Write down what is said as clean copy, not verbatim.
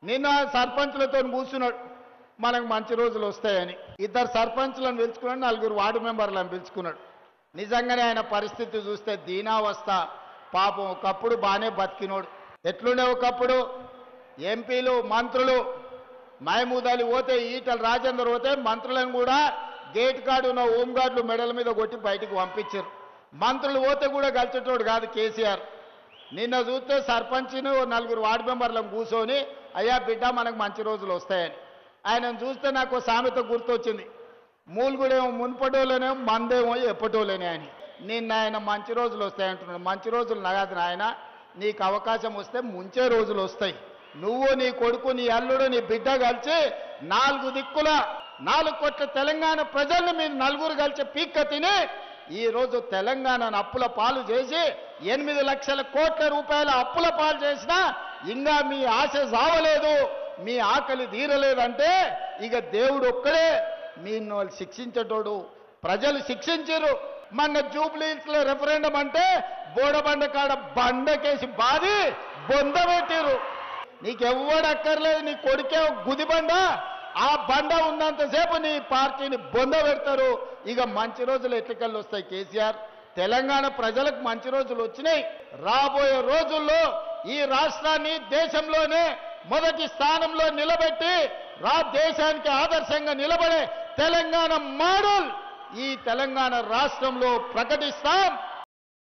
నిన్న సర్పంచ్లతో కూర్చున్నాడు, మనకు మంచి రోజులు వస్తాయని. ఇద్దరు సర్పంచ్లను పిలుచుకున్నాడు, 4 వార్డు మెంబర్లను పిలుచుకున్నాడు. నిజంగానే ఆయన పరిస్థితి చూస్తే దీనావస్థ. పాపం ఒకప్పుడు బాగానే బతికినోడు. ఎట్లుండే ఒకప్పుడు ఎంపీలు మంత్రులు మహమూద్ అలీ పోతే, ఈటల రాజేందర్ పోతే మంత్రులను కూడా గేట్ కాడు ఉన్న హోంగార్డులు మెడల మీద కొట్టి బయటికి పంపించారు. మంత్రులు పోతే కూడా కలిసేటోడు కాదు కేసీఆర్. నిన్న చూస్తే సర్పంచ్ను 4 వార్డు మెంబర్లను కూర్చొని, అయ్యా బిడ్డ మనకు మంచి రోజులు వస్తాయని. ఆయనను చూస్తే నాకు సామెత గుర్తొచ్చింది, మూలుగుడేమో మున్పటోలేనేమో మందేమో ఎప్పటోలేనే అని. నిన్న ఆయన మంచి రోజులు వస్తాయంటున్నాడు. మంచి రోజులు నగదు నాయన, నీకు అవకాశం వస్తే ముంచే రోజులు వస్తాయి. నువ్వు, నీ కొడుకు, నీ అల్లుడు, నీ బిడ్డ కలిసి 4 దిక్కుల 4 కోట్ల తెలంగాణ ప్రజల్ని మీరు 4 కలిసి పీక్క తిని ఈరోజు తెలంగాణను అప్పుల పాలు చేసి 8 లక్షల కోట్ల రూపాయల అప్పుల పాలు చేసినా ఇంకా మీ ఆశ సావలేదు, మీ ఆకలి తీరలేదంటే ఇక దేవుడు ఒక్కడే మీ శిక్షించేటోడు. ప్రజలు శిక్షించారు. మొన్న జూబ్లీహిల్స్ లో రెఫరెండం అంటే బోడబండ కాడ బండకేసి బాది బొంద పెట్టిరు. నీకెవ్వడక్కర్లేదు, నీ కొడుకే గుదిబండ, ఆ బండ ఉన్నంతసేపు నీ పార్టీని బొంద పెడతారు. ఇక మంచి రోజులు ఎట్లకెళ్ళి వస్తాయి కేసీఆర్? తెలంగాణ ప్రజలకు మంచి రోజులు వచ్చినాయి. రాబోయే రోజుల్లో ఈ రాష్ట్రాన్ని దేశంలోనే మొదటి స్థానంలో నిలబెట్టి దేశానికి ఆదర్శంగా నిలబడే తెలంగాణ మోడల్ ఈ తెలంగాణ రాష్ట్రంలో ప్రకటిస్తాం.